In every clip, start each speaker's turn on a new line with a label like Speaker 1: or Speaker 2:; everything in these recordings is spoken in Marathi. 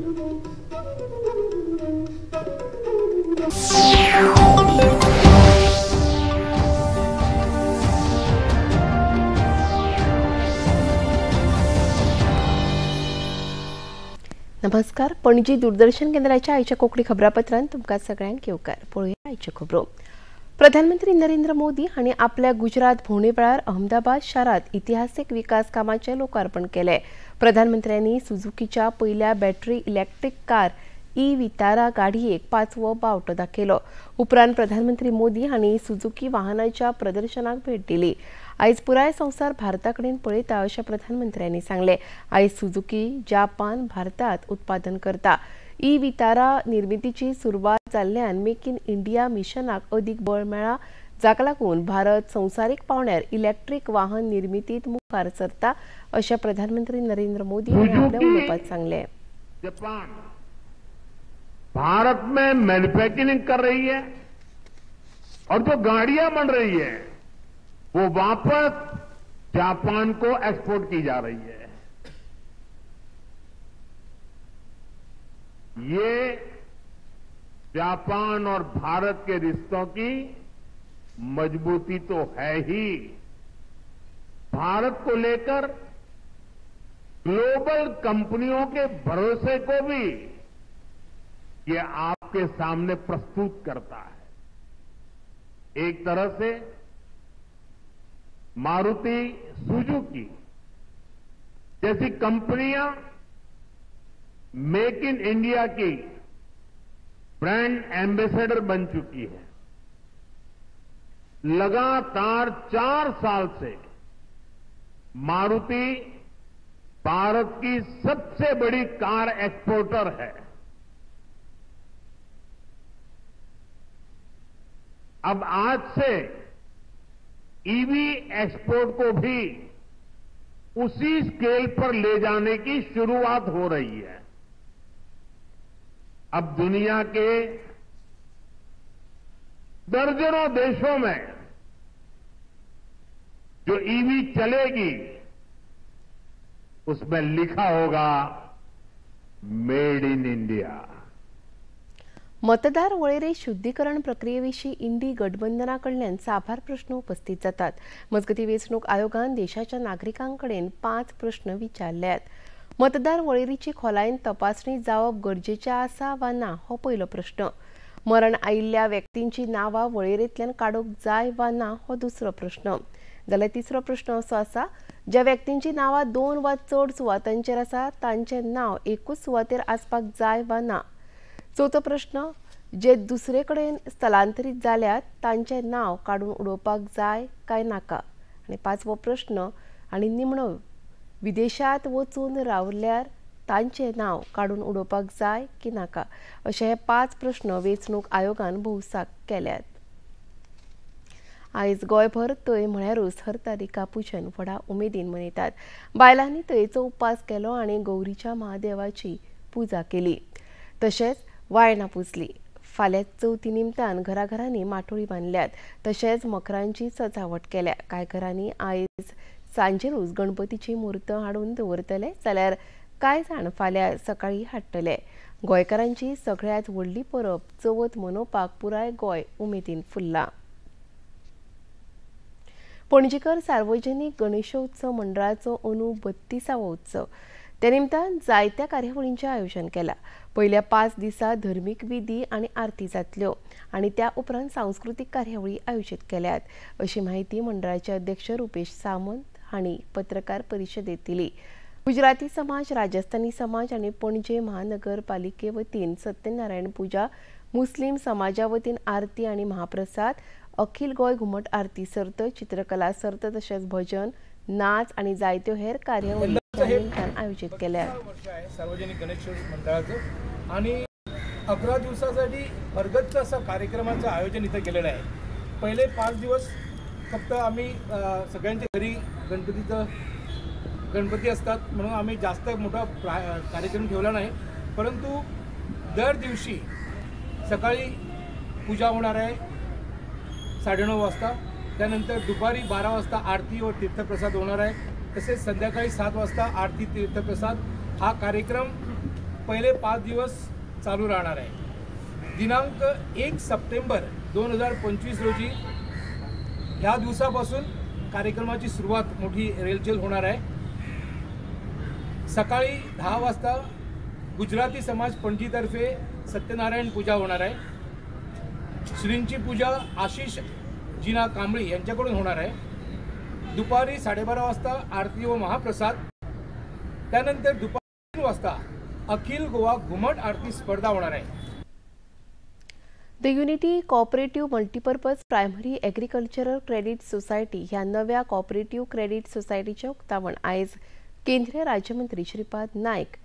Speaker 1: नमस्कार. पणजी दूरदर्शन केंद्राच्या आयच्या कोंकणी खबरापत्रांत तुमकां सगळ्यांक येवकार. पळोवया आयच्यो खबरो. प्रधानमंत्री नरेंद्र मोदी हांणी आपल्या गुजरात भोंवडे वेळार अहमदाबाद शारांत इतिहासीक विकास कामांचें लोकार्पण केलें. प्रधानमंत्र्यांनी सुझुकीच्या पयल्या बॅटरी इलेक्ट्रीक कार ई-वितारा गाडयेक 5वो बावटो दाखयलो. उपरांत प्रधानमंत्री मोदी हांणी सुझुकी वाहनाच्या प्रदर्शनाक भेट दिली. आयज पुराय संवसार भारता कडेन पळयता अशें प्रधानमंत्र्यांनी सांगलें. आयज सुझुकी जापान भारतात उत्पादन करता. ई-वितारा निर्मितीची सुरवात जाल्ल्यान मेक इन इंडिया मिशनाक अदीक बळ मेळ्ळा, जाका लागून भारत संवसारीक पावंड्यार इलेक्ट्रीक वाहन निर्मितीत मुखार सरता अशें प्रधानमंत्री नरेंद्र मोदी हांणी आपल्या उलोवपांत सांगलें.
Speaker 2: जापान भारत में मैन्युफैक्चरिंग कर रही है और जो गाड़ियां बन रही है वो वापस जापान को एक्सपोर्ट की जा रही है। ये जापान और भारत के रिश्तों की मजबूती तो है ही, भारत को लेकर ग्लोबल कंपनियों के भरोसे को भी ये आपके सामने प्रस्तुत करता है। एक तरह से मारुति सुजुकी जैसी कंपनियां मेक इन इंडिया की ब्रांड एम्बेसडर बन चुकी है। लगातार 4 साल से मारुति भारत की सबसे बड़ी कार एक्सपोर्टर है। अब आज से ईवी एक्सपोर्ट को भी उसी स्केल पर ले जाने की शुरुआत हो रही है। अब दुनिया के दर्जनों देशों में जो ईवी चलेगी उसमें लिखा होगा मेड इन इंडिया।
Speaker 1: मतदार वळेरे शुद्धीकरण प्रक्रियेविशीं इंडी गठबंधना कडल्यान साबार प्रश्न उपस्थित जातात. मजगतीं वेंचणूक आयोगान देशाच्या नागरिकांकडेन 5 प्रश्न विचारल्यात. मतदार वळेरीची खोलायेन तपासणी जावप गरजेचें आसा वा ना हो पयलो प्रश्न. मरण आयिल्ल्या व्यक्तींची नांवां वळेरेंतल्यान काडूंक जाय वा ना हो दुसरो प्रश्न. जाल्यार तिसरो प्रश्न असो आसा, ज्या व्यक्तींची नांवां 2 वा चड सुवातांचेर आसा तांचें नांव एकूच सुवातेर आसपाक जाय वा ना. चवथो प्रश्न, जे दुसरे कडेन स्थलांतरीत जाल्यात तांचें नांव काडून उडोवपाक जाय काय नाका. आनी 5वो प्रश्न आनी निमणो, विदेशांत वचून रावल्यार तांचें नांव काडून उडोवपाक जाय की नाका. अशे हे 5 प्रश्न वेंचणूक आयोगान भौसाक केल्यात. आयज गोंयभर तय म्हळ्यारूच हरतालिका पुजन व्हडा उमेदीन मनयतात. बायलांनी तयेचो उपास केलो आनी गौरीच्या महादेवाची पुजा केली. तशेंच वायणां पुजली. फाल्यां चवथी निमतान घराघरांनी माटोळी बांदल्यात. तशेंच मकरांची सजावट केल्या. कांय घरांनी आयज सांजेरूच गणपतीची मूर्त हाडून दवरतले, जाल्यार कांय जाण फाल्यां सकाळीं हाडटले. गोंयकारांची सगळ्यांत व्हडली परब चवथ मनोवपाक पुराय गोंय उमेदीन फुल्लां. पणजीकर सार्वजनीक गणेशोत्सव मंडळाचो अंदू 32वो उत्सव. त्या निमतान जायत्या कार्यावळींचें आयोजन केलां. पयल्या 5 दिसा धर्मीक विधी आनी आरती जातल्यो आनी त्या उपरांत सांस्कृतीक कार्यावळी आयोजीत केल्यात, अशी माहिती मंडळाचे अध्यक्ष रुपेश सामंत हांणी पत्रकार परिशदेंत दिली. गुजराती समाज, राजस्थानी समाज आनी पणजे महानगरपालिके वतीन सत्यनारायण पुजा, मुस्लीम समाजा वतीन आरती आनी महाप्रसाद, अखिल गोंय घुमट आरती सर्त, चित्रकला सर्त तशेंच भजन, नाच आनी जायत्यो हेर कार्यावळी आयोजित केल्या.
Speaker 3: सार्वजनिक गणेश मंडळाचं आणि 11 दिवसासाठी भरगच्च असं कार्यक्रमाचं आयोजन इथं केलेलं आहे. पहिले 5 दिवस फक्त आम्ही सगळ्यांच्या घरी गणपती असतात म्हणून आम्ही जास्त मोठा कार्यक्रम ठेवला नाही, परंतु दर दिवशी सकाळी पूजा होणार आहे 9:30 वाजता. त्यानंतर दुपारी 12 वाजता आरती व तीर्थप्रसाद होणार आहे. तसेच संध्याकाळी 7 वाजता आरती तीर्थप्रसाद हा कार्यक्रम पहिले 5 दिवस चालू राहणार आहे. दिनांक 1 सप्टेंबर 2025 रोजी ह्या दिवसापासून कार्यक्रमाची सुरुवात मोठी रेलचेल होणार आहे. सकाळी 10 वाजता गुजराती समाज पणजीतर्फे सत्यनारायण पूजा होणार आहे. श्रींची पूजा आशिष जीना कांबळी यांच्याकडून होणार आहे. दुपारी 12:30 वाजता आरती व महाप्रसाद. त्यानंतर दुपारी 3 वाजता अखिल गोवा घुमट आरती स्पर्धा होणार आहे.
Speaker 1: The unity cooperative multipurpose primary agricultural credit society ह्या नव्या कॉपरेटिव्ह क्रेडिट सोसायटीचे उक्तावण आयज केंद्रीय राज्यमंत्री श्रीपाद नाईक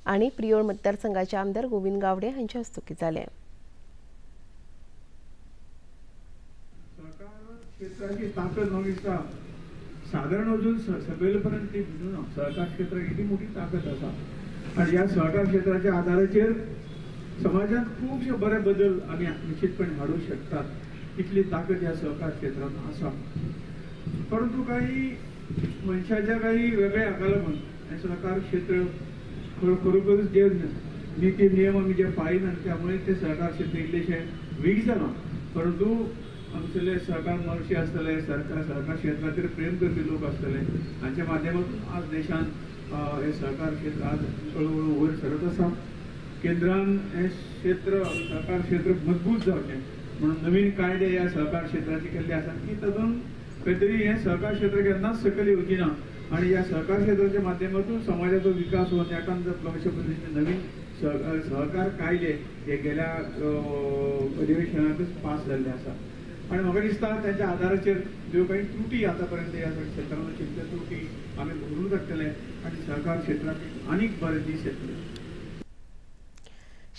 Speaker 1: आणि प्रियोळ मतदारसंघाचे आमदार गोविंद गावडे हांच्या हस्तुकी जाले.
Speaker 4: क्षेत्राची ताकद मागिता साधारण अजून सगळेपर्यंत ती सहकार क्षेत्र किती मोठी ताकद आसा आणि या सहकार क्षेत्राच्या आधाराचेर समाजात खूपशे बरे बदल आम्ही निश्चितपणे हाडू शकतात इतली ताकद या सहकार क्षेत्रात आसा. परंतु काही मनशाच्या काही वेगळ्या हाका लागून हे सहकार क्षेत्र खरोखरच जे नीती नियम आम्ही जे पाळिनात त्यामुळे ते सहकार क्षेत्र इल्लेशे वीक जालां. परंतु आमचे सहकार मनुष्य आसतले सहकार क्षेत्राचेर प्रेम करपी लोक आसतले हांच्या माध्यमातून आज देशांत हे सहकार क्षेत्र आज हळूहळू वयर सरत आसा. केंद्रान हे क्षेत्र सहकार क्षेत्र मजबूत जावचें म्हणून नवीन कायदे ह्या सहकार क्षेत्राचे केल्ले आसात की तातूंत खंय तरी हे सहकार क्षेत्र केन्नाच सकयल येवची ना आणि या सहकार क्षेत्राच्या माध्यमातून समाजाचो विकास होवन एकांत जातलो अशे पद्दतीन नवीन सहकार कायदे हे गेल्या अधिवेशनातच पास जाल्ले आसा. आणि म्हाका दिसता त्याच्या आधाराचेर ज्यो काही त्रुटी आतापर्यंत या क्षेत्रांत आशिल्ल्यो त्रुटी आमी भरून काडटले आणि सहकार क्षेत्राक आनीक बरे दीस येतले.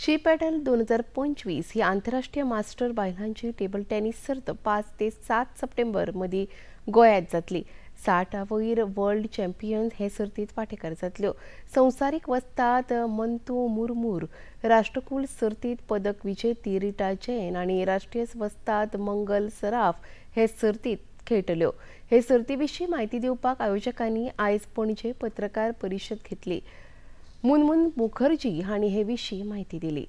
Speaker 1: शी पॅटल 2025 ही आंतरराष्ट्रीय मास्टर बायलांची टेबल टेनिस सर्त 5 ते 7 सप्टेंबर मदीं गोंयांत जातली. 60 वयर वर्ल्ड चॅम्पियन हे सर्तीत वांटेकार जातल्यो. संवसारीक वस्ताद मंतू मुर्मूर, राष्ट्रकुल सर्तीत पदक विजेती रिटा जैन आणि राष्ट्रीय वस्ताद मंगल सराफ हे सर्तीत खेळटल्यो. हे सर्ती विशीं म्हायती दिवपाक आयोजकांनी आयज पणजे पत्रकार परिशद घेतली. मुनमुन मुखर्जी हांणी हे विशीं म्हायती दिली.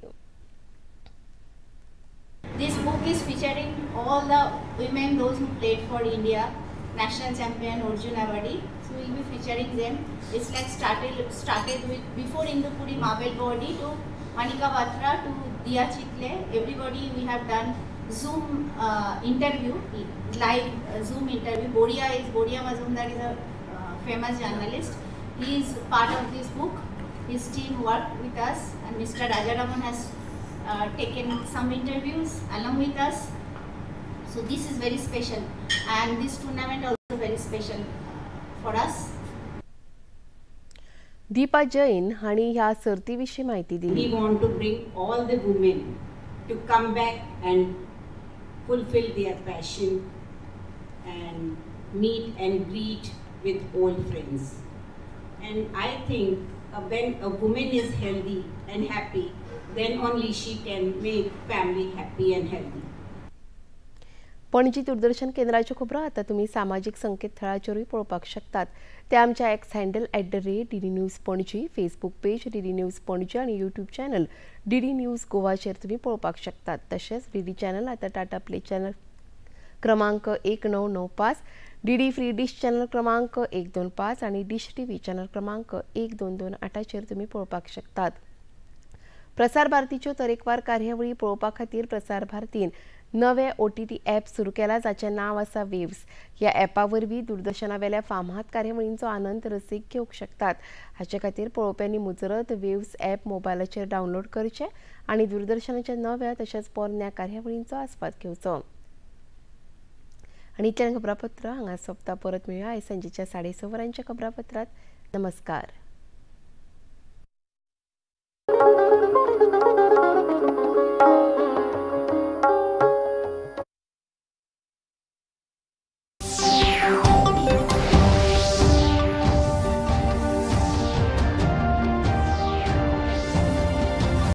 Speaker 5: This book is featuring all the women those who played for India, national champion Arjun Awadi. So we'll be featuring them. It's like started with before Indupuri Mabel Body to Manika Batra to Diya Chitle. Everybody we have done Zoom interview, live Zoom interview. Bodia Mazumdar is a famous journalist. He is part of this book. His team worked with us and Mr. Rajaraman has taken some interviews along with us. So this is very special and this tournament also very special for us.
Speaker 1: Deepa Jain हांणी ह्या सर्ती विशीं म्हायती दिली.
Speaker 6: We want to bring all the women to come back and fulfill their passion and meet and greet with old friends. And I think when a woman is healthy and happy, then only she can make family happy and healthy.
Speaker 1: Panaji दूरदर्शन केंद्राच्यो खबरो आता तुम्ही सामाजीक संकेतथळाचेरूय पळोवपाक शकतात. ते आमच्या x handle @DD news Panaji, Facebook page DD news Panaji आणि यूट्यूब चॅनल DD न्यूज गोवाचेर तुम्ही पळोवपाक शकतात. तशेंच DD चॅनल आता टाटा प्ले चॅनल क्रमांक 1995, DD फ्री डिश चॅनल क्रमांक 125 आणि डिश TV चॅनल क्रमांक 1228 तुम्ही पळोवपाक शकतात. प्रसार भारतीच्यो तरेकवार कार्यावळी पळोवपा खातीर प्रसार भारतीन नवे OTT ॲप सुरू केला जाचें नांव आसा वेव्स. ह्या ॲपा वरवीं दूरदर्शनावेल्या फामाद कार्यावळींचो आनंद रसीक घेवंक शकतात. हाचे खातीर पळोवप्यांनी मुजरत वेव्स ॲप मोबायलाचेर डावनलोड करचें आनी दूरदर्शनाच्या नव्या तशेंच पोरन्या कार्यावळींचो आस्वाद घेवचो. आनी इतल्यान खबरापत्र हांगा सोंपता. परत मेळुया आयज सांजेच्या 6:30 वरांच्या खबरापत्रांत. नमस्कार.